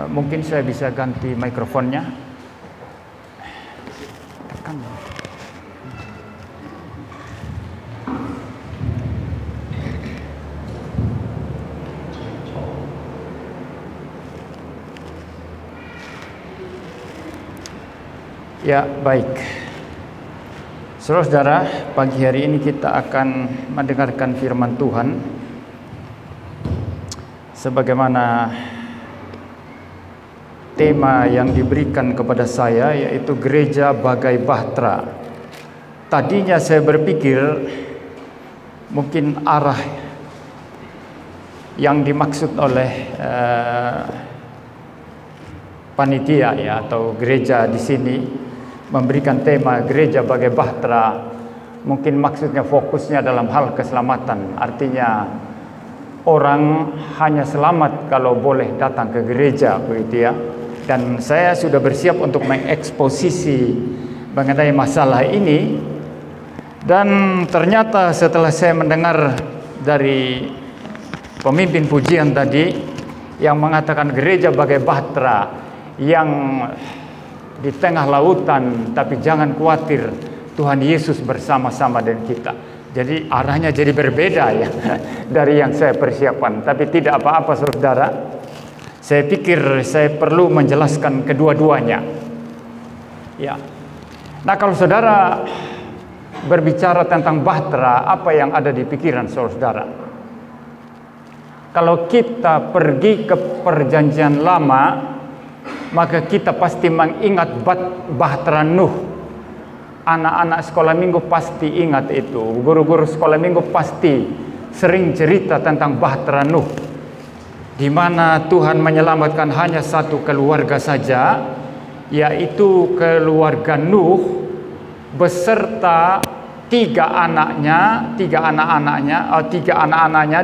Mungkin saya bisa ganti mikrofonnya. Tekan. Ya, baik. Saudara-saudara, pagi hari ini kita akan mendengarkan firman Tuhan sebagaimana tema yang diberikan kepada saya, yaitu gereja bagai bahtera. Tadinya saya berpikir mungkin arah yang dimaksud oleh panitia ya atau gereja di sini memberikan tema gereja bagai bahtera, mungkin maksudnya fokusnya dalam hal keselamatan. Artinya orang hanya selamat kalau boleh datang ke gereja, begitu ya. Dan saya sudah bersiap untuk mengeksposisi mengenai masalah ini. Dan ternyata setelah saya mendengar dari pemimpin pujian tadi yang mengatakan gereja bagai bahtera yang di tengah lautan, tapi jangan khawatir, Tuhan Yesus bersama-sama dengan kita. Jadi arahnya jadi berbeda ya dari yang saya persiapkan. Tapi tidak apa-apa saudara, saya pikir saya perlu menjelaskan kedua-duanya ya. Nah, kalau saudara berbicara tentang bahtera, apa yang ada di pikiran saudara? Kalau kita pergi ke perjanjian lama, maka kita pasti mengingat bahtera Nuh. Anak-anak sekolah minggu pasti ingat itu. Guru-guru sekolah minggu pasti sering cerita tentang bahtera Nuh, di mana Tuhan menyelamatkan hanya satu keluarga saja, yaitu keluarga Nuh beserta tiga anak-anaknya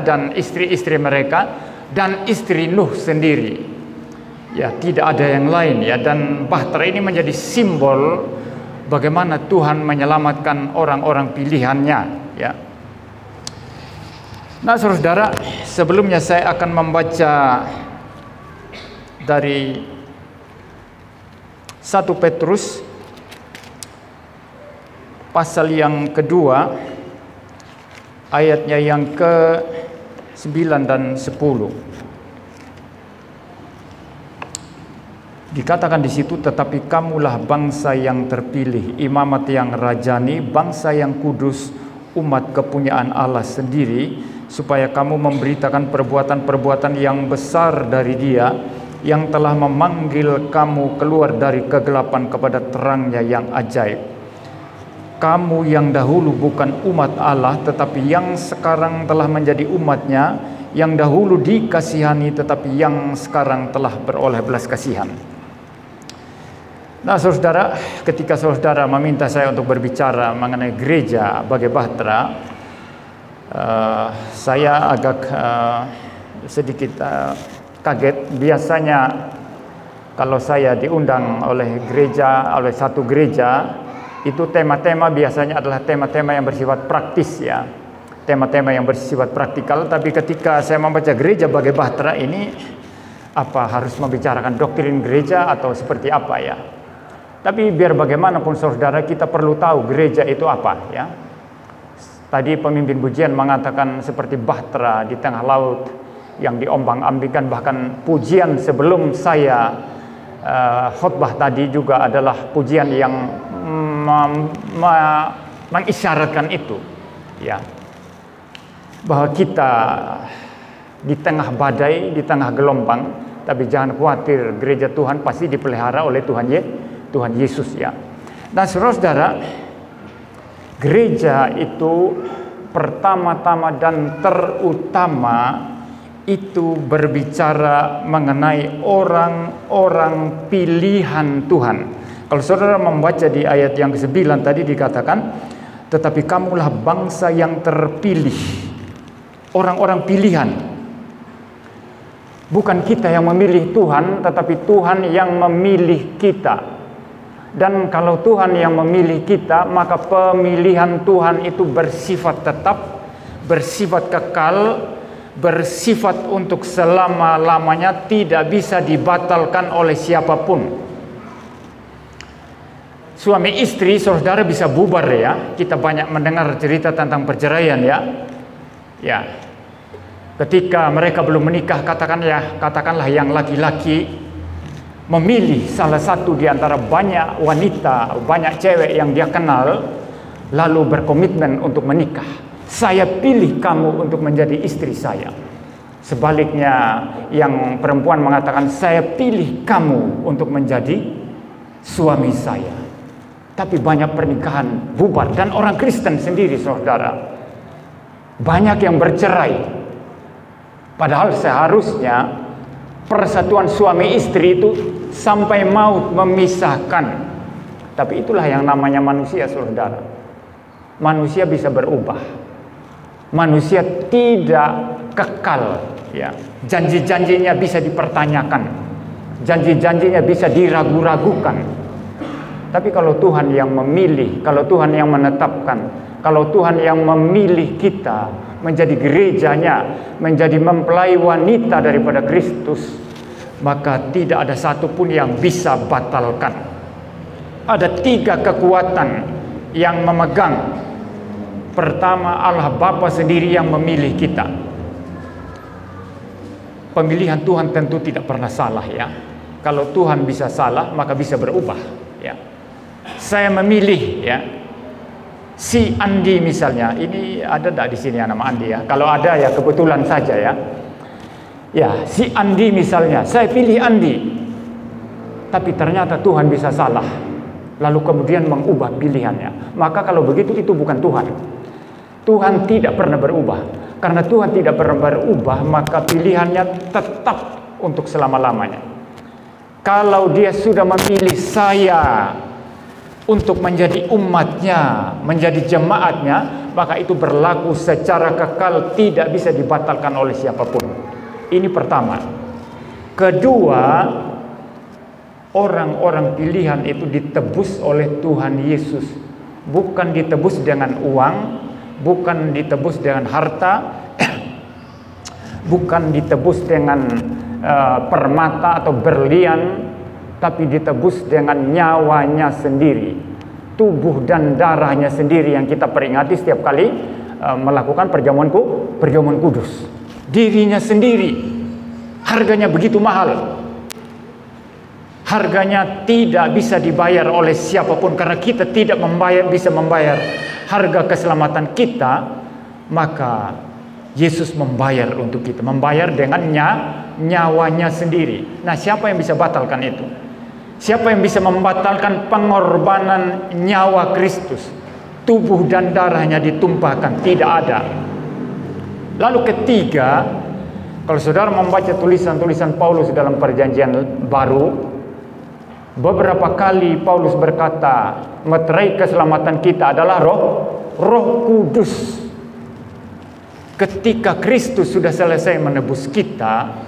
dan istri-istri mereka dan istri Nuh sendiri. Ya, tidak ada yang lain ya. Dan bahtera ini menjadi simbol bagaimana Tuhan menyelamatkan orang-orang pilihannya ya. Nah, saudara, sebelumnya saya akan membaca dari 1 Petrus pasal yang kedua, ayatnya yang ke-9 dan 10. Dikatakan di situ, tetapi kamulah bangsa yang terpilih, imamat yang rajani, bangsa yang kudus, umat kepunyaan Allah sendiri, supaya kamu memberitakan perbuatan-perbuatan yang besar dari Dia yang telah memanggil kamu keluar dari kegelapan kepada terang-Nya yang ajaib. Kamu yang dahulu bukan umat Allah, tetapi yang sekarang telah menjadi umat-Nya, yang dahulu dikasihani, tetapi yang sekarang telah beroleh belas kasihan. Nah, saudara, ketika saudara meminta saya untuk berbicara mengenai gereja bagai bahtera, saya agak sedikit kaget. Biasanya kalau saya diundang oleh satu gereja, itu tema-tema biasanya adalah tema-tema yang bersifat praktis ya, tema-tema yang bersifat praktikal. Tapi ketika saya membaca gereja bagai bahtera ini, apa harus membicarakan doktrin gereja atau seperti apa ya? Tapi biar bagaimanapun saudara, kita perlu tahu gereja itu apa ya. Tadi pemimpin pujian mengatakan seperti bahtera di tengah laut yang diombang-ambingkan. Bahkan pujian sebelum saya khotbah tadi juga adalah pujian yang mengisyaratkan itu ya, bahwa kita di tengah badai, di tengah gelombang, tapi jangan khawatir, gereja Tuhan pasti dipelihara oleh Tuhan Yesus ya. Nah, saudara, gereja itu pertama-tama dan terutama itu berbicara mengenai orang-orang pilihan Tuhan. Kalau saudara membaca di ayat yang ke-9 tadi dikatakan, tetapi kamulah bangsa yang terpilih, orang-orang pilihan. Bukan kita yang memilih Tuhan, tetapi Tuhan yang memilih kita. Dan kalau Tuhan yang memilih kita, maka pemilihan Tuhan itu bersifat tetap, bersifat kekal, bersifat untuk selama-lamanya, tidak bisa dibatalkan oleh siapapun. Suami istri, saudara, bisa bubar ya. Kita banyak mendengar cerita tentang perceraian ya. Ya. Ketika mereka belum menikah, katakanlah yang laki-laki memilih salah satu di antara banyak wanita, banyak cewek yang dia kenal, lalu berkomitmen untuk menikah. Saya pilih kamu untuk menjadi istri saya. Sebaliknya, yang perempuan mengatakan, saya pilih kamu untuk menjadi suami saya. Tapi banyak pernikahan bubar, dan orang Kristen sendiri, saudara, banyak yang bercerai. Padahal seharusnya persatuan suami istri itu sampai maut memisahkan. Tapi itulah yang namanya manusia, saudara. Manusia bisa berubah. Manusia tidak kekal ya. Janji-janjinya bisa dipertanyakan. Janji-janjinya bisa diragu-ragukan. Tapi kalau Tuhan yang memilih, kalau Tuhan yang menetapkan, kalau Tuhan yang memilih kita menjadi gerejanya, menjadi mempelai wanita daripada Kristus, maka tidak ada satupun yang bisa batalkan. Ada 3 kekuatan yang memegang. Pertama, Allah Bapa sendiri yang memilih kita. Pemilihan Tuhan tentu tidak pernah salah ya. Kalau Tuhan bisa salah, maka bisa berubah ya. Saya memilih ya, si Andi misalnya. Ini ada enggak di sini ya nama Andi ya? Kalau ada ya kebetulan saja ya. Ya, si Andi misalnya, saya pilih Andi. Tapi ternyata Tuhan bisa salah. Lalu kemudian mengubah pilihannya. Maka kalau begitu itu bukan Tuhan. Tuhan tidak pernah berubah. Karena Tuhan tidak pernah berubah, maka pilihannya tetap untuk selama-lamanya. Kalau dia sudah memilih saya untuk menjadi umatnya, menjadi jemaatnya, maka itu berlaku secara kekal, tidak bisa dibatalkan oleh siapapun. Ini pertama. Kedua, orang-orang pilihan itu ditebus oleh Tuhan Yesus. Bukan ditebus dengan uang, bukan ditebus dengan harta, bukan ditebus dengan permata atau berlian, tapi ditebus dengan nyawanya sendiri, tubuh dan darahnya sendiri yang kita peringati setiap kali melakukan perjamuan kudus. Dirinya sendiri, harganya begitu mahal. Harganya tidak bisa dibayar oleh siapapun, karena kita tidak bisa membayar harga keselamatan kita. Maka Yesus membayar untuk kita, membayar dengan nyawanya sendiri. Nah, siapa yang bisa batalkan itu? Siapa yang bisa membatalkan pengorbanan nyawa Kristus? Tubuh dan darahnya ditumpahkan, tidak ada. Lalu ketiga, kalau saudara membaca tulisan-tulisan Paulus dalam perjanjian baru, beberapa kali Paulus berkata, meterai keselamatan kita adalah Roh Kudus. Ketika Kristus sudah selesai menebus kita,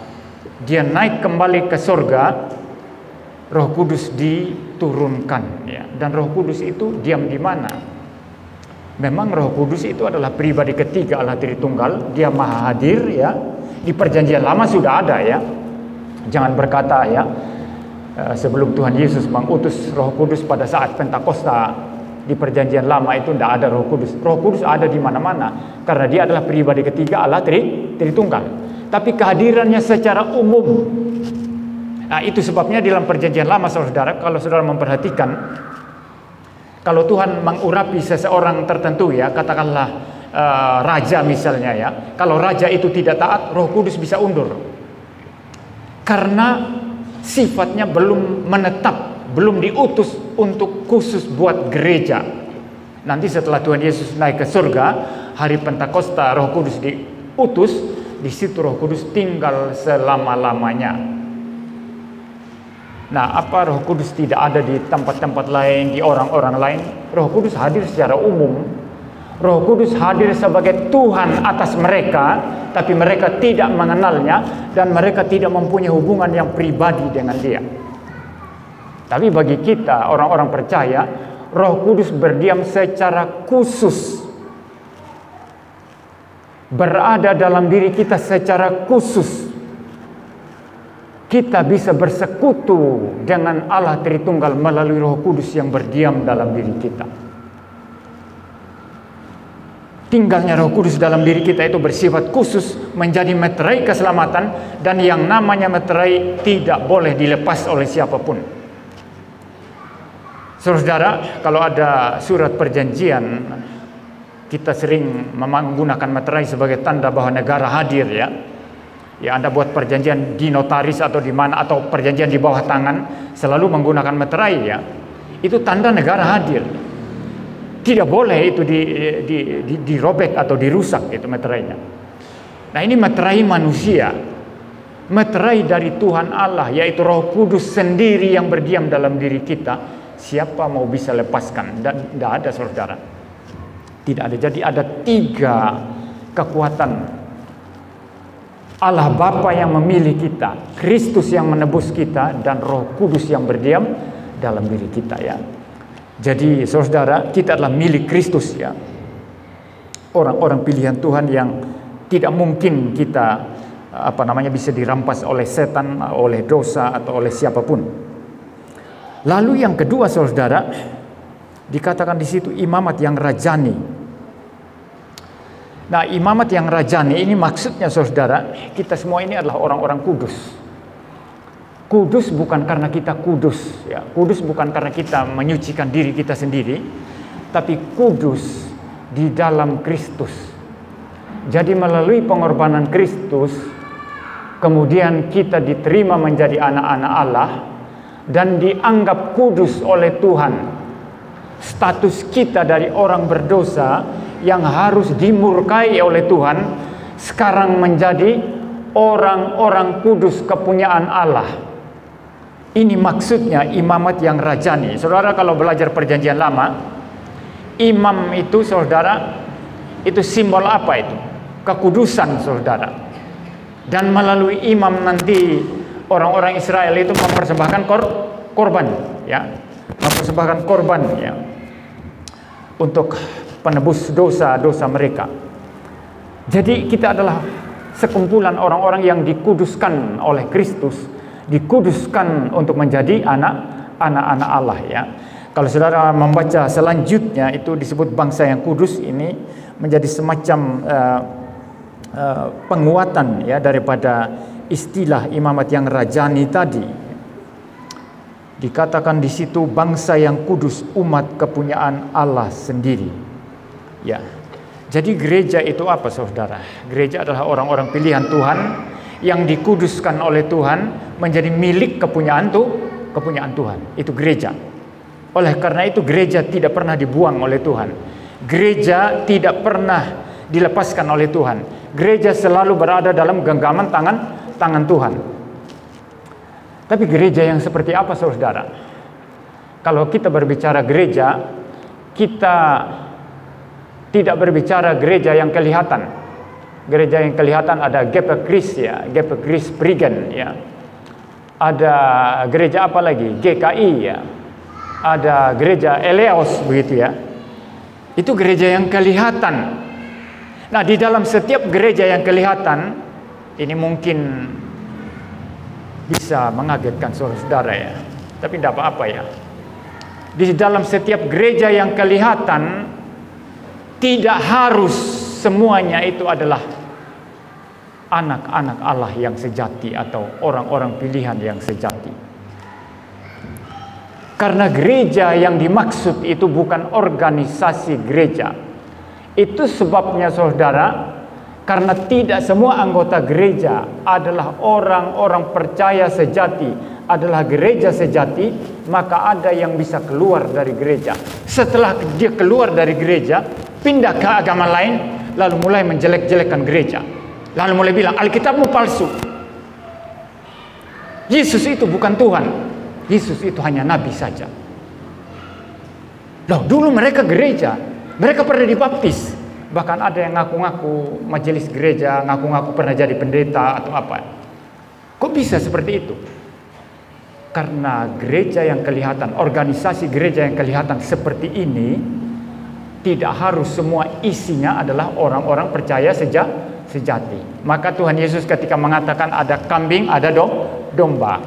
dia naik kembali ke surga, Roh Kudus diturunkan ya. Dan Roh Kudus itu diam di mana? Memang Roh Kudus itu adalah pribadi ketiga Allah Tritunggal. Dia maha hadir ya. Di perjanjian lama sudah ada ya. Jangan berkata ya, sebelum Tuhan Yesus mengutus Roh Kudus pada saat Pentakosta, di perjanjian lama itu tidak ada Roh Kudus. Roh Kudus ada di mana-mana, karena dia adalah pribadi ketiga Allah Tritunggal. Tapi kehadirannya secara umum. Nah, itu sebabnya dalam perjanjian lama, saudara, kalau saudara memperhatikan, kalau Tuhan mengurapi seseorang tertentu ya, katakanlah raja misalnya ya, kalau raja itu tidak taat, Roh Kudus bisa undur. Karena sifatnya belum menetap, belum diutus untuk khusus buat gereja. Nanti setelah Tuhan Yesus naik ke surga, hari Pentakosta Roh Kudus diutus, di situ Roh Kudus tinggal selama-lamanya. Nah, apa Roh Kudus tidak ada di tempat-tempat lain, di orang-orang lain? Roh Kudus hadir secara umum. Roh Kudus hadir sebagai Tuhan atas mereka, tapi mereka tidak mengenalnya dan mereka tidak mempunyai hubungan yang pribadi dengan dia. Tapi bagi kita, orang-orang percaya, Roh Kudus berdiam secara khusus berada dalam diri kita secara khusus. Kita bisa bersekutu dengan Allah Tritunggal melalui Roh Kudus yang berdiam dalam diri kita. Tinggalnya Roh Kudus dalam diri kita itu bersifat khusus, menjadi meterai keselamatan, dan yang namanya meterai tidak boleh dilepas oleh siapapun. Saudara, kalau ada surat perjanjian, kita sering menggunakan meterai sebagai tanda bahwa negara hadir, ya. Ya, Anda buat perjanjian di notaris atau di mana, atau perjanjian di bawah tangan, selalu menggunakan meterai, ya. Itu tanda negara hadir. Tidak boleh itu dirobek atau dirusak, itu meterainya. Nah, ini meterai manusia, meterai dari Tuhan Allah, yaitu Roh Kudus sendiri yang berdiam dalam diri kita. Siapa mau bisa lepaskan? Dan tidak ada, saudara. Tidak ada. Jadi ada 3 kekuatan. Allah Bapa yang memilih kita, Kristus yang menebus kita, dan Roh Kudus yang berdiam dalam diri kita, ya. Jadi saudara, kita adalah milik Kristus, ya. Orang-orang pilihan Tuhan yang tidak mungkin kita bisa dirampas oleh setan, oleh dosa, atau oleh siapapun. Lalu yang kedua, saudara, dikatakan di situ imamat yang rajani. Nah, imamat yang rajani ini maksudnya, saudara, kita semua ini adalah orang-orang kudus. Kudus bukan karena kita kudus, ya. Kudus bukan karena kita menyucikan diri kita sendiri, tapi kudus di dalam Kristus. Jadi melalui pengorbanan Kristus, kemudian kita diterima menjadi anak-anak Allah dan dianggap kudus oleh Tuhan. Status kita dari orang berdosa yang harus dimurkai oleh Tuhan sekarang menjadi orang-orang kudus kepunyaan Allah. Ini maksudnya imamat yang rajani. Saudara, kalau belajar perjanjian lama, imam itu, saudara, itu simbol apa itu? Kekudusan, saudara. Dan melalui imam nanti orang-orang Israel itu mempersembahkan korban, ya. Mempersembahkan korban, ya, untuk penebus dosa-dosa mereka. Jadi kita adalah sekumpulan orang-orang yang dikuduskan oleh Kristus, dikuduskan untuk menjadi anak-anak Allah, ya. Kalau saudara membaca selanjutnya, itu disebut bangsa yang kudus. Ini menjadi semacam penguatan, ya, daripada istilah imamat yang rajani tadi. Dikatakan di situ bangsa yang kudus, umat kepunyaan Allah sendiri. Ya. Jadi gereja itu apa, saudara? Gereja adalah orang-orang pilihan Tuhan yang dikuduskan oleh Tuhan menjadi milik kepunyaan Tuhan. Itu gereja. Oleh karena itu gereja tidak pernah dibuang oleh Tuhan. Gereja tidak pernah dilepaskan oleh Tuhan. Gereja selalu berada dalam genggaman tangan Tuhan. Tapi gereja yang seperti apa, saudara? Kalau kita berbicara gereja, kita tidak berbicara gereja yang kelihatan. Gereja yang kelihatan ada Gepe Kris, ya, Gepe Kris Prigen, ya. Ada gereja apa lagi? GKI, ya. Ada gereja Eleos, begitu, ya. Itu gereja yang kelihatan. Nah, di dalam setiap gereja yang kelihatan, ini mungkin bisa mengagetkan saudara, ya. Tapi tidak apa-apa, ya. Di dalam setiap gereja yang kelihatan, tidak harus semuanya itu adalah anak-anak Allah yang sejati atau orang-orang pilihan yang sejati. Karena gereja yang dimaksud itu bukan organisasi gereja. Itu sebabnya, saudara, karena tidak semua anggota gereja adalah orang-orang percaya sejati, adalah gereja sejati, maka ada yang bisa keluar dari gereja. Setelah dia keluar dari gereja, pindah ke agama lain, lalu mulai menjelek-jelekkan gereja. Lalu mulai bilang, Alkitabmu palsu. Yesus itu bukan Tuhan. Yesus itu hanya nabi saja. Loh, dulu mereka gereja. Mereka pernah dibaptis. Bahkan ada yang ngaku-ngaku majelis gereja, ngaku-ngaku pernah jadi pendeta atau apa. Kok bisa seperti itu? Karena gereja yang kelihatan, organisasi gereja yang kelihatan seperti ini tidak harus semua isinya adalah orang-orang percaya sejati. Maka Tuhan Yesus ketika mengatakan ada kambing, ada domba,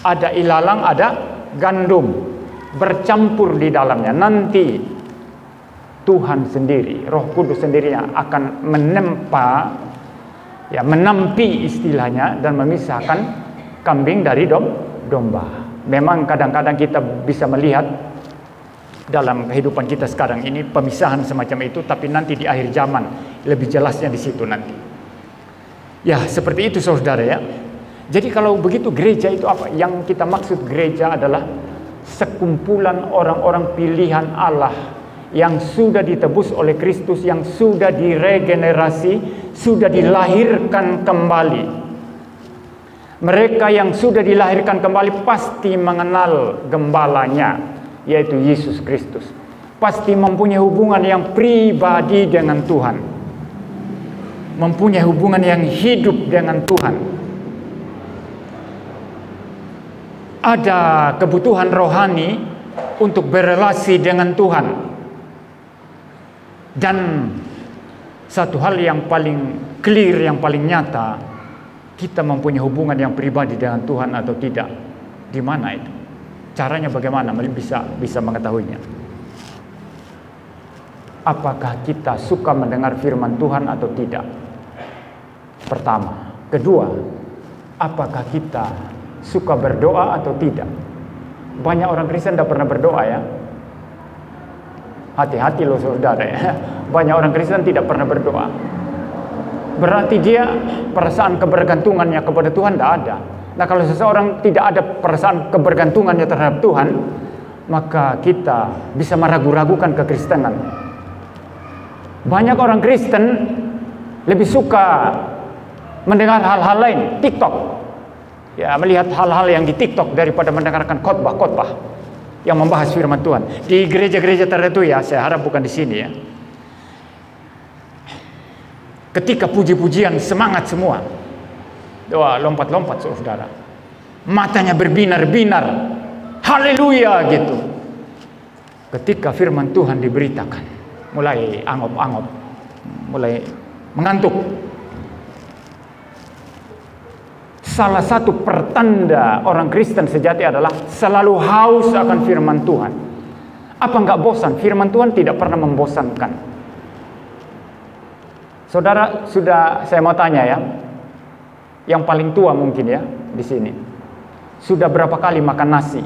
ada ilalang, ada gandum bercampur di dalamnya, nanti Tuhan sendiri, Roh Kudus sendirinya akan menampi istilahnya dan memisahkan kambing dari domba. Memang kadang-kadang kita bisa melihat dalam kehidupan kita sekarang ini pemisahan semacam itu, tapi nanti di akhir zaman lebih jelasnya di situ nanti. Ya, seperti itu saudara ya. Jadi kalau begitu gereja itu apa? Yang kita maksud gereja adalah sekumpulan orang-orang pilihan Allah yang sudah ditebus oleh Kristus, yang sudah diregenerasi, sudah dilahirkan kembali. Mereka yang sudah dilahirkan kembali pasti mengenal gembalanya, yaitu Yesus Kristus. Pasti mempunyai hubungan yang pribadi dengan Tuhan, mempunyai hubungan yang hidup dengan Tuhan. Ada kebutuhan rohani untuk berelasi dengan Tuhan. Dan satu hal yang paling clear, yang paling nyata, kita mempunyai hubungan yang pribadi dengan Tuhan atau tidak. Di mana itu? Caranya bagaimana bisa mengetahuinya? Apakah kita suka mendengar firman Tuhan atau tidak? Pertama. Kedua, apakah kita suka berdoa atau tidak? Banyak orang Kristen tidak pernah berdoa ya. Hati-hati loh saudara ya. Banyak orang Kristen tidak pernah berdoa. Berarti dia perasaan kebergantungannya kepada Tuhan tidak ada. Nah, kalau seseorang tidak ada perasaan kebergantungannya terhadap Tuhan, maka kita bisa meragu-ragukan kekristenan. Banyak orang Kristen lebih suka mendengar hal-hal lain, TikTok. Ya, melihat hal-hal yang di TikTok daripada mendengarkan khotbah-khotbah yang membahas firman Tuhan. Di gereja-gereja tertentu ya, saya harap bukan di sini ya. Ketika puji-pujian semangat semua, doa lompat-lompat saudara, matanya berbinar-binar, haleluya gitu. Ketika firman Tuhan diberitakan, mulai angop-angop, mulai mengantuk. Salah satu pertanda orang Kristen sejati adalah selalu haus akan firman Tuhan. Apa enggak bosan? Firman Tuhan tidak pernah membosankan. Saudara, saya mau tanya ya, yang paling tua mungkin ya di sini, sudah berapa kali makan nasi?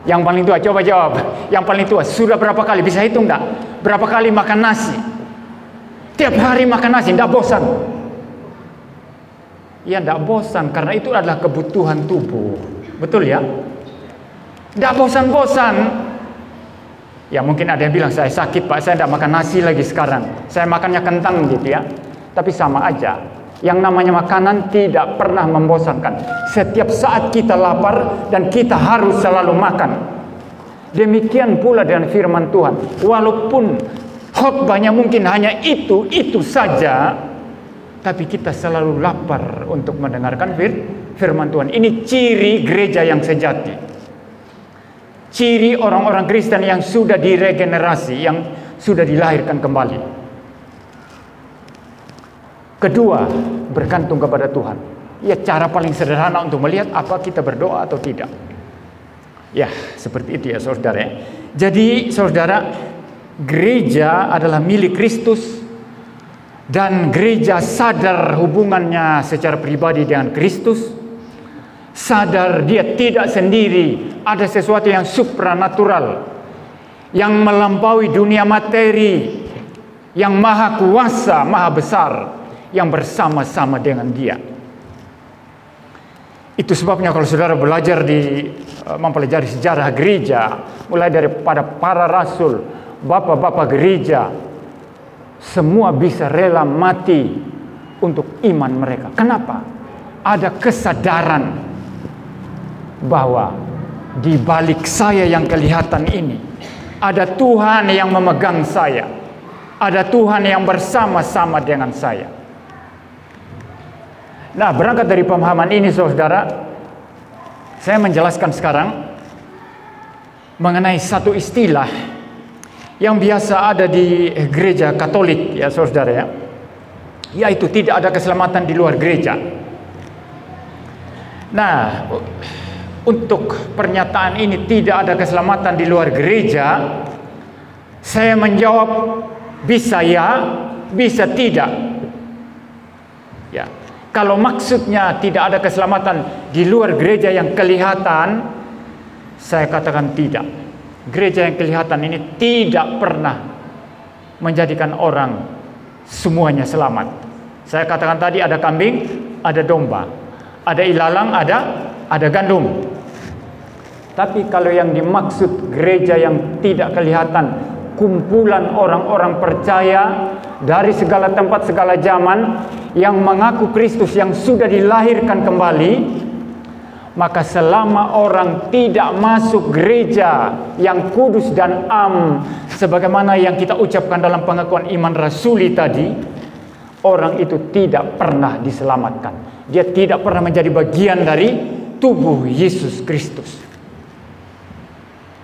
Yang paling tua, coba jawab. Yang paling tua, sudah berapa kali? Bisa hitung enggak? Berapa kali makan nasi? Tiap hari makan nasi, enggak bosan? Ya enggak bosan, karena itu adalah kebutuhan tubuh. Betul ya? Enggak bosan-bosan. Ya mungkin ada yang bilang, saya sakit pak, saya tidak makan nasi lagi sekarang, saya makannya kentang gitu ya. Tapi sama aja, yang namanya makanan tidak pernah membosankan. Setiap saat kita lapar dan kita harus selalu makan. Demikian pula dengan firman Tuhan. Walaupun khotbahnya mungkin hanya itu saja, tapi kita selalu lapar untuk mendengarkan firman Tuhan. Ini ciri gereja yang sejati. Ciri orang-orang Kristen yang sudah diregenerasi, yang sudah dilahirkan kembali. Kedua, bergantung kepada Tuhan. Ya, cara paling sederhana untuk melihat apa kita berdoa atau tidak. Ya, seperti itu ya saudara. Jadi saudara, gereja adalah milik Kristus, dan gereja sadar hubungannya secara pribadi dengan Kristus. Sadar dia tidak sendiri, ada sesuatu yang supranatural, yang melampaui dunia materi, yang maha kuasa, maha besar, yang bersama-sama dengan dia. Itu sebabnya kalau saudara belajar mempelajari sejarah gereja, mulai daripada para rasul, bapak-bapak gereja, semua bisa rela mati untuk iman mereka. Kenapa? Ada kesadaran bahwa di balik saya yang kelihatan ini ada Tuhan yang memegang saya, ada Tuhan yang bersama-sama dengan saya. Nah, berangkat dari pemahaman ini saudara, saya menjelaskan sekarang mengenai satu istilah yang biasa ada di gereja Katolik, ya saudara ya, yaitu tidak ada keselamatan di luar gereja. Nah, untuk pernyataan ini tidak ada keselamatan di luar gereja, saya menjawab bisa ya, bisa tidak. Ya, kalau maksudnya tidak ada keselamatan di luar gereja yang kelihatan, saya katakan tidak. Gereja yang kelihatan ini tidak pernah menjadikan orang semuanya selamat. Saya katakan tadi ada kambing, ada domba, ada ilalang, ada gandum. Tapi kalau yang dimaksud gereja yang tidak kelihatan, kumpulan orang-orang percaya dari segala tempat, segala zaman yang mengaku Kristus yang sudah dilahirkan kembali, maka selama orang tidak masuk gereja yang kudus dan am, sebagaimana yang kita ucapkan dalam pengakuan iman rasuli tadi, orang itu tidak pernah diselamatkan. Dia tidak pernah menjadi bagian dari tubuh Yesus Kristus.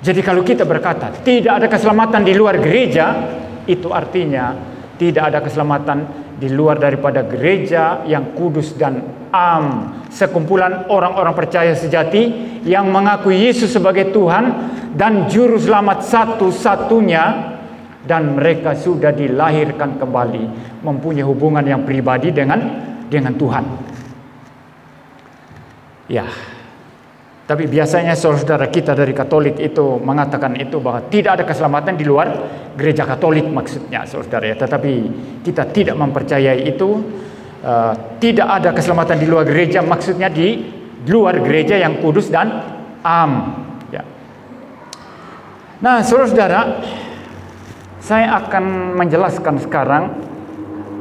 Jadi kalau kita berkata tidak ada keselamatan di luar gereja, itu artinya tidak ada keselamatan di luar daripada gereja yang kudus dan am, sekumpulan orang-orang percaya sejati yang mengakui Yesus sebagai Tuhan dan juru selamat satu-satunya, dan mereka sudah dilahirkan kembali, mempunyai hubungan yang pribadi dengan Tuhan. Ya. Tapi biasanya saudara kita dari Katolik itu mengatakan itu bahwa tidak ada keselamatan di luar gereja Katolik maksudnya saudara ya. Tetapi kita tidak mempercayai itu. Tidak ada keselamatan di luar gereja maksudnya di luar gereja yang kudus dan am. Ya. Nah saudara, saya akan menjelaskan sekarang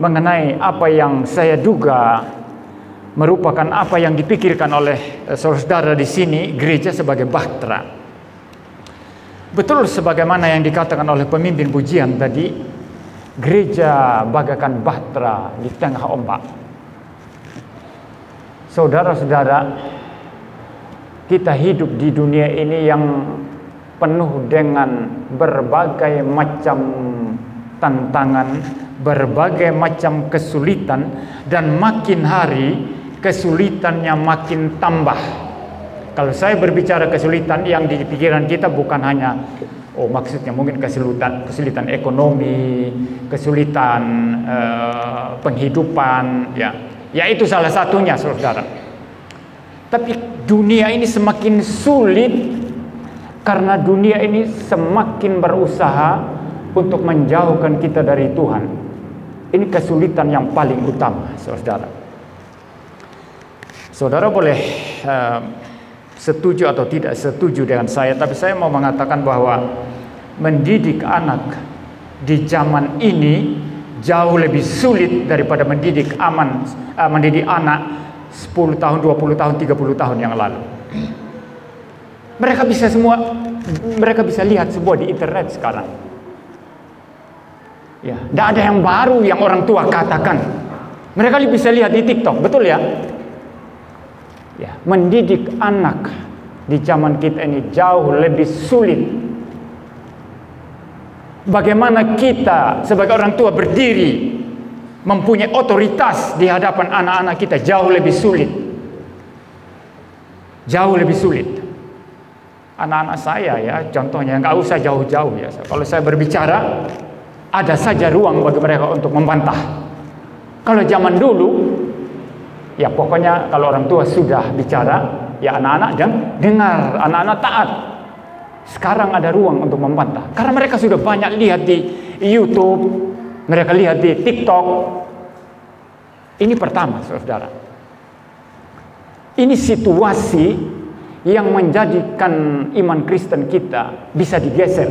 mengenai apa yang saya duga merupakan apa yang dipikirkan oleh saudara di sini, gereja sebagai bahtera. Betul sebagaimana yang dikatakan oleh pemimpin pujian tadi, gereja bagaikan bahtera di tengah ombak. Saudara-saudara, kita hidup di dunia ini yang penuh dengan berbagai macam tantangan, berbagai macam kesulitan, dan makin hari kesulitannya makin tambah. Kalau saya berbicara kesulitan, yang di pikiran kita bukan hanya maksudnya mungkin kesulitan ekonomi, kesulitan penghidupan, ya itu salah satunya saudara. Tapi dunia ini semakin sulit karena dunia ini semakin berusaha untuk menjauhkan kita dari Tuhan. Ini kesulitan yang paling utama saudara. Saudara boleh setuju atau tidak setuju dengan saya, tapi saya mau mengatakan bahwa mendidik anak di zaman ini jauh lebih sulit daripada mendidik anak 10 tahun, 20 tahun, 30 tahun yang lalu. Mereka bisa lihat semua di internet sekarang. Ya, tidak ada yang baru yang orang tua katakan. Mereka bisa lihat di TikTok, betul ya? Ya, mendidik anak di zaman kita ini jauh lebih sulit. Bagaimana kita sebagai orang tua berdiri mempunyai otoritas di hadapan anak-anak kita jauh lebih sulit. Jauh lebih sulit. Anak-anak saya ya, contohnya nggak usah jauh-jauh ya. Kalau saya berbicara, ada saja ruang bagi mereka untuk membantah. Kalau zaman dulu, ya pokoknya kalau orang tua sudah bicara, ya anak-anak dengar, anak-anak taat. Sekarang ada ruang untuk membantah. Karena mereka sudah banyak lihat di YouTube, mereka lihat di TikTok. Ini pertama, saudara. Ini situasi yang menjadikan iman Kristen kita bisa digeser.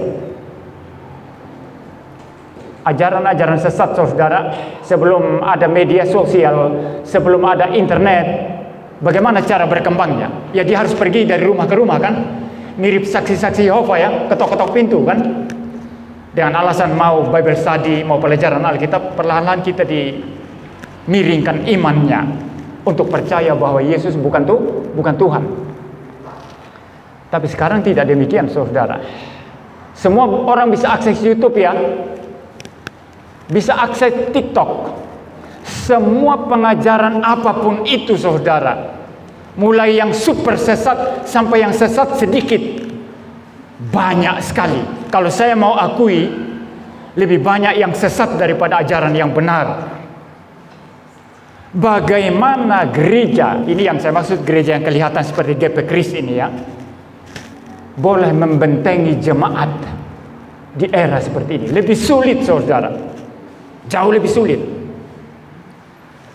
Ajaran-ajaran sesat, saudara, sebelum ada media sosial, sebelum ada internet, bagaimana cara berkembangnya? Ya dia harus pergi dari rumah ke rumah kan? Mirip saksi-saksi Yehova ya, ketok-ketok pintu kan? Dengan alasan mau Bible study, mau pelajaran Alkitab, perlahan-lahan kita dimiringkan imannya untuk percaya bahwa Yesus bukan Tuhan. Tapi sekarang tidak demikian, saudara. Semua orang bisa akses YouTube ya, bisa akses TikTok. Semua pengajaran apapun itu saudara, mulai yang super sesat sampai yang sesat sedikit, banyak sekali. Kalau saya mau akui, lebih banyak yang sesat daripada ajaran yang benar. Bagaimana gereja, ini yang saya maksud gereja yang kelihatan seperti GP Kris ini ya, boleh membentengi jemaat di era seperti ini. Lebih sulit saudara, jauh lebih sulit,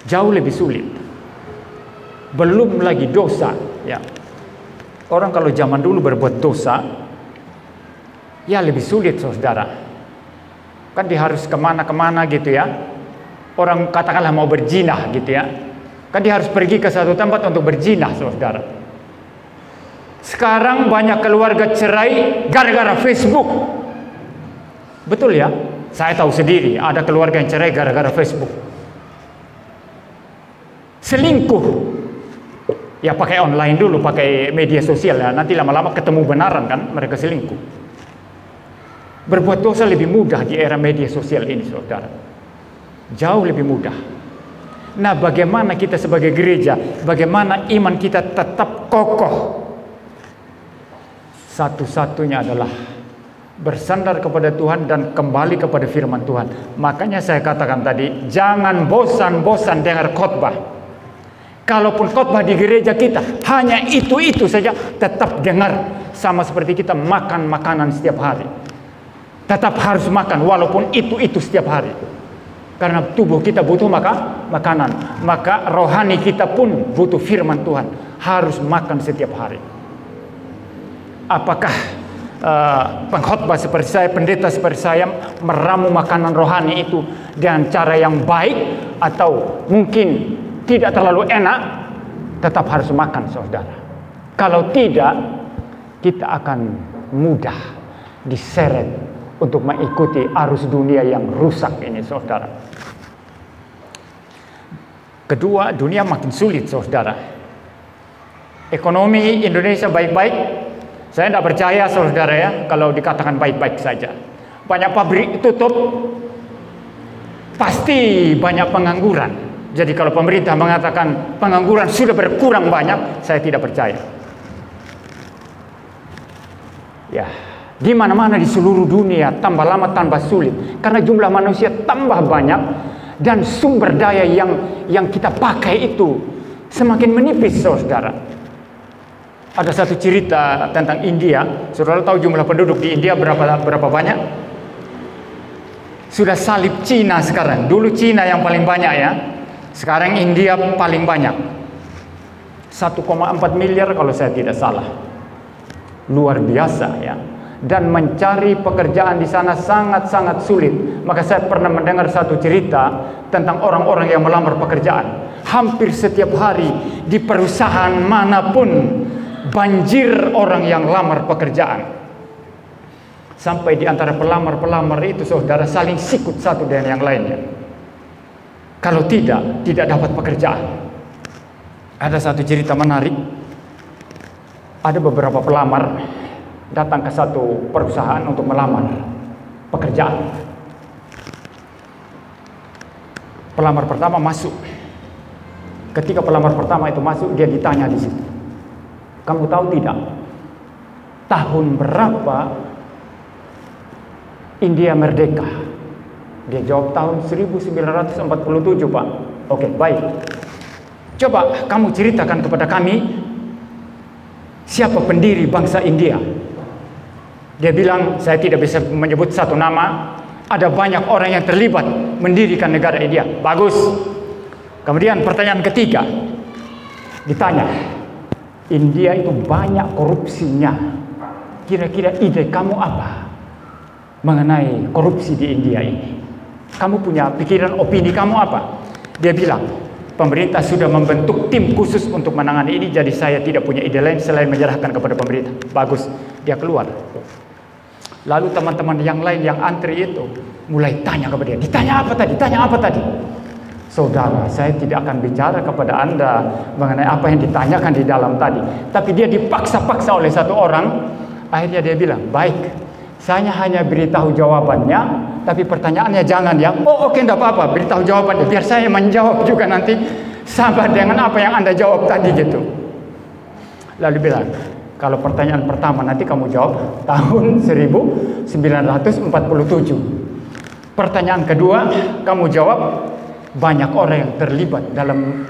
jauh lebih sulit. Belum lagi dosa ya. Orang kalau zaman dulu berbuat dosa ya lebih sulit saudara, kan dia harus kemana-kemana gitu ya. Orang katakanlah mau berzinah gitu ya, kan dia harus pergi ke satu tempat untuk berzinah saudara. Sekarang banyak keluarga cerai gara-gara Facebook. Betul ya, saya tahu sendiri ada keluarga yang cerai gara-gara Facebook. Selingkuh ya pakai online dulu, pakai media sosial ya, nanti lama-lama ketemu benaran kan mereka selingkuh. Berbuat dosa lebih mudah di era media sosial ini saudara, jauh lebih mudah. Nah, bagaimana kita sebagai gereja, bagaimana iman kita tetap kokoh? Satu-satunya adalah bersandar kepada Tuhan dan kembali kepada firman Tuhan. Makanya saya katakan tadi, jangan bosan-bosan dengar khotbah. Kalaupun khotbah di gereja kita hanya itu-itu saja, tetap dengar. Sama seperti kita makan makanan setiap hari, tetap harus makan walaupun itu-itu setiap hari. Karena tubuh kita butuh makanan, maka rohani kita pun butuh firman Tuhan, harus makan setiap hari. Apakah pengkhotbah seperti saya, pendeta seperti saya meramu makanan rohani itu dengan cara yang baik atau mungkin tidak terlalu enak? Tetap harus makan saudara. Kalau tidak, kita akan mudah diseret untuk mengikuti arus dunia yang rusak ini saudara. Kedua, dunia makin sulit saudara. Ekonomi Indonesia baik-baik, saya tidak percaya saudara ya kalau dikatakan baik-baik saja. Banyak pabrik tutup, pasti banyak pengangguran. Jadi kalau pemerintah mengatakan pengangguran sudah berkurang banyak, saya tidak percaya. Ya, di mana-mana di seluruh dunia tambah lama tambah sulit karena jumlah manusia tambah banyak dan sumber daya yang kita pakai itu semakin menipis saudara. Ada satu cerita tentang India. Saudara tahu jumlah penduduk di India berapa banyak? Sudah salib Cina sekarang. Dulu Cina yang paling banyak ya, sekarang India paling banyak, 1,4 miliar kalau saya tidak salah. Luar biasa ya. Dan mencari pekerjaan di sana sangat-sangat sulit. Maka saya pernah mendengar satu cerita tentang orang-orang yang melamar pekerjaan. Hampir setiap hari di perusahaan manapun banjir orang yang lamar pekerjaan. Sampai di antara pelamar-pelamar itu saudara saling sikut satu dengan yang lainnya. Kalau tidak dapat pekerjaan. Ada satu cerita menarik. Ada beberapa pelamar datang ke satu perusahaan untuk melamar pekerjaan. Pelamar pertama masuk. Ketika pelamar pertama itu masuk, dia ditanya di situ, kamu tahu tidak tahun berapa India merdeka? Dia jawab tahun 1947 Pak. Oke, baik. Coba kamu ceritakan kepada kami siapa pendiri bangsa India. Dia bilang, saya tidak bisa menyebut satu nama. Ada banyak orang yang terlibat mendirikan negara India. Bagus. Kemudian pertanyaan ketiga, ditanya, India itu banyak korupsinya. Kira-kira ide kamu apa mengenai korupsi di India ini? Kamu punya pikiran, opini kamu apa? Dia bilang, pemerintah sudah membentuk tim khusus untuk menangani ini, jadi saya tidak punya ide lain selain menyerahkan kepada pemerintah. Bagus, dia keluar. Lalu teman-teman yang lain yang antri itu mulai tanya kepada dia, ditanya apa tadi? Tanya apa tadi? Saudara, saya tidak akan bicara kepada Anda mengenai apa yang ditanyakan di dalam tadi. Tapi dia dipaksa-paksa oleh satu orang. Akhirnya dia bilang, baik, Saya hanya beritahu jawabannya, tapi pertanyaannya jangan ya. Oh oke, enggak apa-apa, beritahu jawabannya. Biar saya menjawab juga nanti sama dengan apa yang Anda jawab tadi gitu. Lalu bilang, kalau pertanyaan pertama nanti kamu jawab tahun 1947. Pertanyaan kedua kamu jawab banyak orang yang terlibat dalam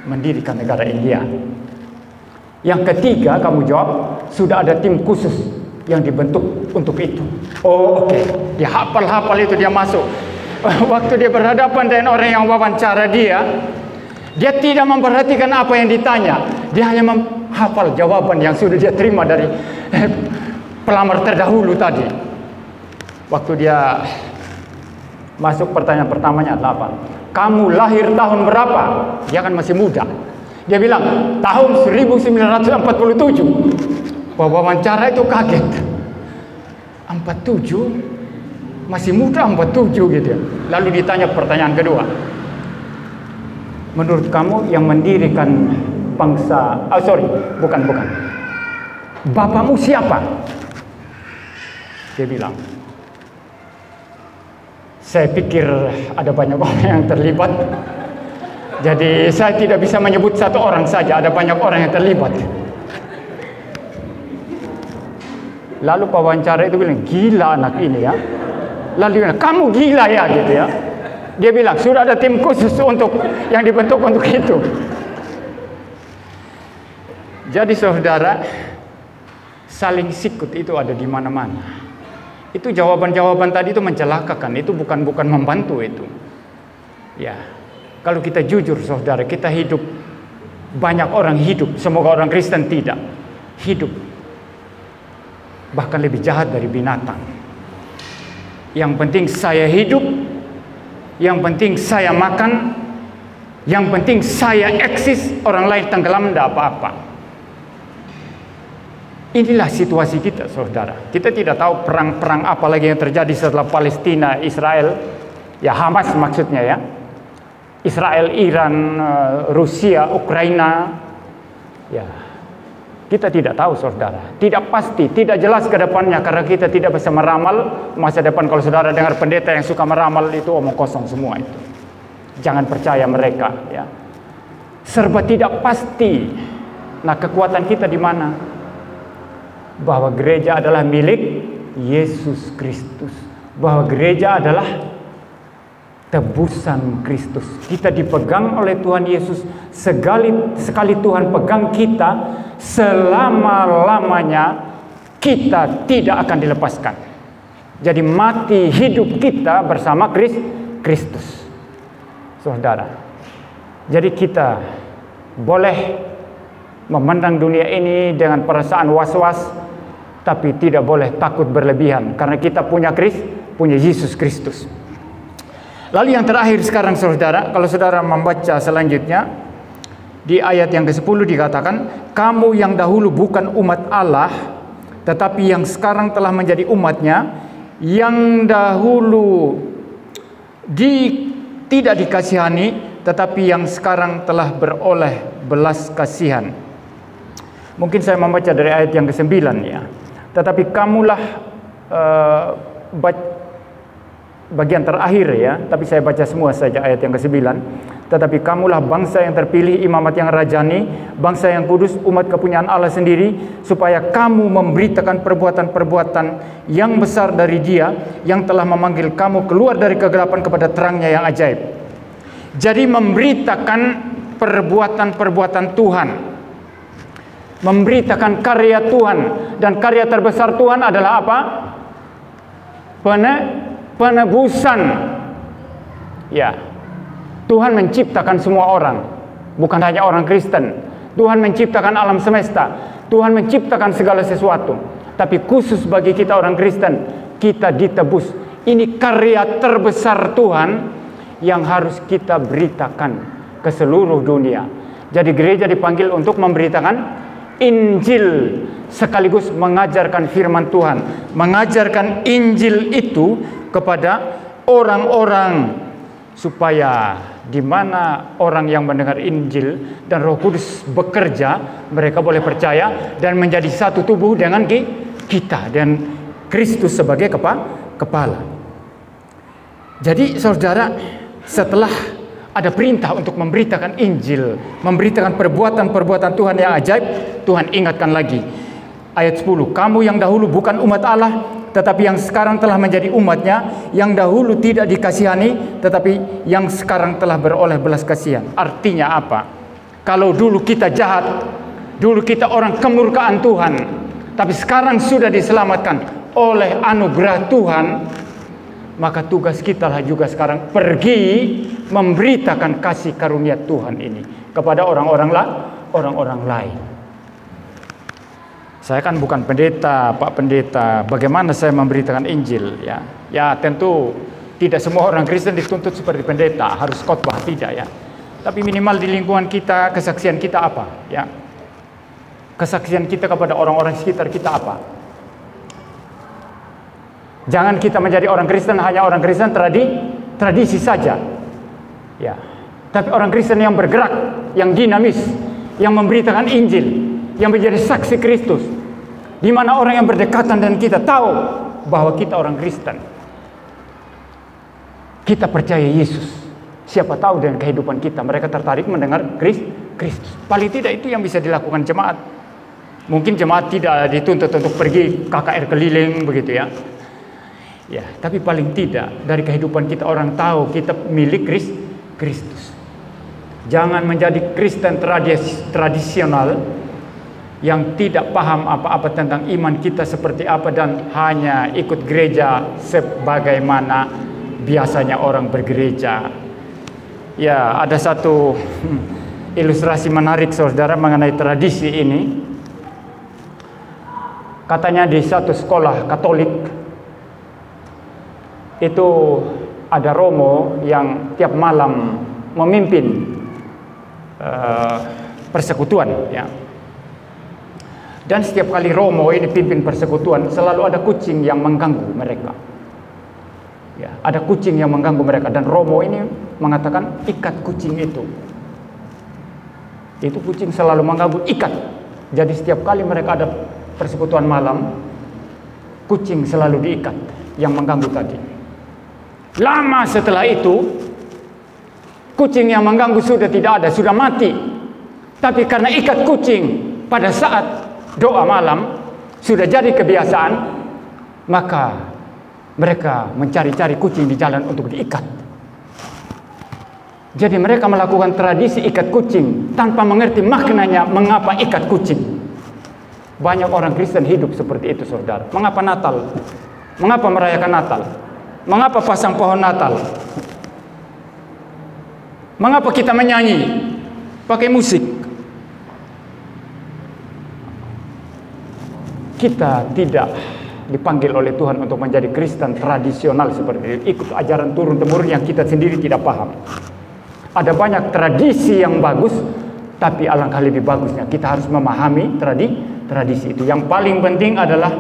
mendirikan negara India. Yang ketiga kamu jawab sudah ada tim khusus yang dibentuk untuk itu. Oh oke, dia hafal itu, dia masuk. Waktu dia berhadapan dengan orang yang wawancara dia tidak memperhatikan apa yang ditanya. Dia hanya menghafal jawaban yang sudah dia terima dari pelamar terdahulu tadi. Waktu dia masuk, pertanyaan pertamanya adalah apa? Kamu lahir tahun berapa? Dia kan masih muda. Dia bilang tahun 1947. Wawancara itu kaget. 47? Masih muda 47 gitu ya. Lalu ditanya pertanyaan kedua. Menurut kamu yang mendirikan bangsa, bukan. Bapakmu siapa? Dia bilang, saya pikir ada banyak orang yang terlibat. Jadi saya tidak bisa menyebut satu orang saja, ada banyak orang yang terlibat. Lalu pewawancara itu bilang, gila anak ini ya. Lalu dia bilang, kamu gila ya gitu ya. Dia bilang, sudah ada tim khusus yang dibentuk untuk itu. Jadi saudara, saling sikut itu ada di mana-mana. Itu jawaban-jawaban tadi itu mencelakakan, itu bukan membantu itu. Ya, kalau kita jujur saudara, kita hidup, banyak orang hidup, semoga orang Kristen tidak hidup, bahkan lebih jahat dari binatang. Yang penting saya hidup, yang penting saya makan, yang penting saya eksis, orang lain tenggelam tidak apa-apa. Inilah situasi kita saudara. Kita tidak tahu perang-perang apa lagi yang terjadi setelah Palestina, Israel, ya Hamas maksudnya ya, Israel, Iran, Rusia, Ukraina, ya kita tidak tahu saudara, tidak pasti, tidak jelas ke depannya, karena kita tidak bisa meramal masa depan. Kalau saudara dengar pendeta yang suka meramal, itu omong kosong semua itu. Jangan percaya mereka ya. Serba tidak pasti. Nah, kekuatan kita di mana? Bahwa gereja adalah milik Yesus Kristus. Bahwa gereja adalah tebusan Kristus. Kita dipegang oleh Tuhan Yesus. Sekali Tuhan pegang kita, selama-lamanya kita tidak akan dilepaskan. Jadi mati hidup kita bersama Kristus, saudara. Jadi kita boleh memandang dunia ini dengan perasaan was-was, tapi tidak boleh takut berlebihan, karena kita punya Yesus Kristus. Lalu yang terakhir sekarang saudara, kalau saudara membaca selanjutnya, di ayat yang ke-10 dikatakan, kamu yang dahulu bukan umat Allah, tetapi yang sekarang telah menjadi umatnya, yang dahulu tidak dikasihani, tetapi yang sekarang telah beroleh belas kasihan. Mungkin saya membaca dari ayat yang ke-9 ya. Tetapi kamulah, bagian terakhir ya, tapi saya baca semua saja ayat yang ke-9. Tetapi kamulah bangsa yang terpilih, imamat yang rajani, bangsa yang kudus, umat kepunyaan Allah sendiri, supaya kamu memberitakan perbuatan-perbuatan yang besar dari Dia yang telah memanggil kamu keluar dari kegelapan kepada terangnya yang ajaib. Jadi memberitakan perbuatan-perbuatan Tuhan, memberitakan karya Tuhan, dan karya terbesar Tuhan adalah apa? Penebusan. Ya, Tuhan menciptakan semua orang, bukan hanya orang Kristen. Tuhan menciptakan alam semesta, Tuhan menciptakan segala sesuatu. Tapi khusus bagi kita orang Kristen, kita ditebus. Ini karya terbesar Tuhan yang harus kita beritakan ke seluruh dunia. Jadi gereja dipanggil untuk memberitakan Injil, sekaligus mengajarkan firman Tuhan, mengajarkan Injil itu kepada orang-orang, supaya di mana orang yang mendengar Injil dan Roh Kudus bekerja, mereka boleh percaya dan menjadi satu tubuh dengan kita. Dan Kristus sebagai kepala. Jadi saudara, setelah ada perintah untuk memberitakan Injil, memberitakan perbuatan-perbuatan Tuhan yang ajaib, Tuhan ingatkan lagi. Ayat 10, kamu yang dahulu bukan umat Allah, tetapi yang sekarang telah menjadi umatnya, yang dahulu tidak dikasihani, tetapi yang sekarang telah beroleh belas kasihan. Artinya apa? Kalau dulu kita jahat, dulu kita orang kemurkaan Tuhan, tapi sekarang sudah diselamatkan oleh anugerah Tuhan, maka tugas kita lah juga sekarang pergi memberitakan kasih karunia Tuhan ini kepada orang-orang lain. Saya kan bukan pendeta, Pak Pendeta. Bagaimana saya memberitakan Injil? Ya tentu tidak semua orang Kristen dituntut seperti pendeta, harus khotbah, tidak ya. Tapi minimal di lingkungan kita, kesaksian kita apa? Ya, kesaksian kita kepada orang-orang sekitar kita apa? Jangan kita menjadi orang Kristen hanya orang Kristen tradisi saja. Ya, tapi orang Kristen yang bergerak, yang dinamis, yang memberitakan Injil, yang menjadi saksi Kristus, di mana orang yang berdekatan dan kita tahu bahwa kita orang Kristen, kita percaya Yesus. Siapa tahu dengan kehidupan kita mereka tertarik mendengar Kristus. Paling tidak itu yang bisa dilakukan jemaat. Mungkin jemaat tidak dituntut untuk pergi KKR keliling begitu ya. Ya, tapi paling tidak dari kehidupan kita orang tahu kita milik Kristus. Jangan menjadi Kristen tradisional yang tidak paham apa-apa tentang iman kita seperti apa dan hanya ikut gereja sebagaimana biasanya orang bergereja. Ya, ada satu ilustrasi menarik saudara mengenai tradisi ini. Katanya di satu sekolah Katolik itu ada romo yang tiap malam memimpin persekutuan ya. Dan setiap kali romo ini pimpin persekutuan selalu ada kucing yang mengganggu mereka. Ya, ada kucing yang mengganggu mereka dan romo ini mengatakan ikat kucing itu. Itu kucing selalu mengganggu, ikat. Jadi setiap kali mereka ada persekutuan malam, kucing selalu diikat yang mengganggu tadi. Lama setelah itu, kucing yang mengganggu sudah tidak ada, sudah mati. Tapi karena ikat kucing pada saat doa malam sudah jadi kebiasaan, maka mereka mencari-cari kucing di jalan untuk diikat. Jadi mereka melakukan tradisi ikat kucing tanpa mengerti maknanya mengapa ikat kucing. Banyak orang Kristen hidup seperti itu saudara. Mengapa Natal? Mengapa merayakan Natal? Mengapa pasang pohon Natal? Mengapa kita menyanyi pakai musik? Kita tidak dipanggil oleh Tuhan untuk menjadi Kristen tradisional seperti itu, ikut ajaran turun-temurun yang kita sendiri tidak paham. Ada banyak tradisi yang bagus, tapi alangkah lebih bagusnya kita harus memahami tradisi itu. Yang paling penting adalah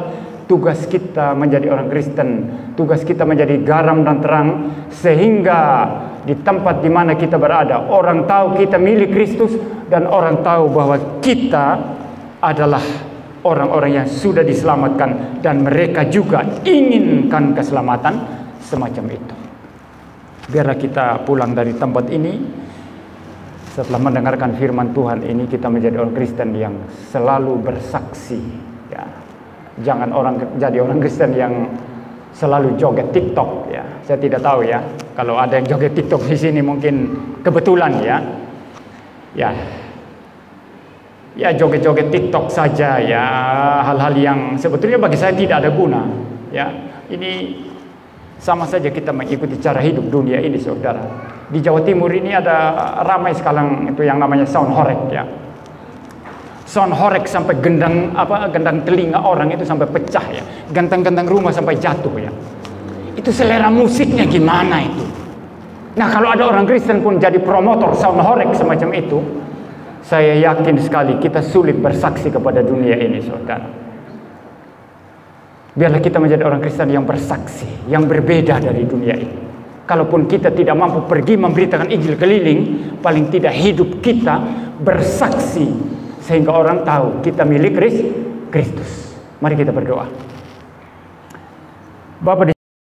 tugas kita menjadi orang Kristen, tugas kita menjadi garam dan terang, sehingga di tempat di mana kita berada, orang tahu kita milik Kristus dan orang tahu bahwa kita adalah orang-orang yang sudah diselamatkan dan mereka juga inginkan keselamatan semacam itu. Biarlah kita pulang dari tempat ini setelah mendengarkan firman Tuhan ini, kita menjadi orang Kristen yang selalu bersaksi ya. Jangan jadi orang Kristen yang selalu joget TikTok ya. Saya tidak tahu ya, kalau ada yang joget TikTok di sini mungkin kebetulan ya. Ya joget-joget TikTok saja ya, hal-hal yang sebetulnya bagi saya tidak ada guna ya. Ini sama saja kita mengikuti cara hidup dunia ini saudara. Di Jawa Timur ini ada ramai sekarang itu yang namanya sound horeg ya. Sound horeg sampai gendang telinga orang itu sampai pecah ya. Gentang-gentang rumah sampai jatuh ya. Itu selera musiknya gimana itu? Nah, kalau ada orang Kristen pun jadi promotor sound horeg semacam itu, saya yakin sekali kita sulit bersaksi kepada dunia ini saudara. Biarlah kita menjadi orang Kristen yang bersaksi, yang berbeda dari dunia ini. Kalaupun kita tidak mampu pergi memberitakan Injil keliling, paling tidak hidup kita bersaksi sehingga orang tahu kita milik Kristus. Mari kita berdoa. Bapak di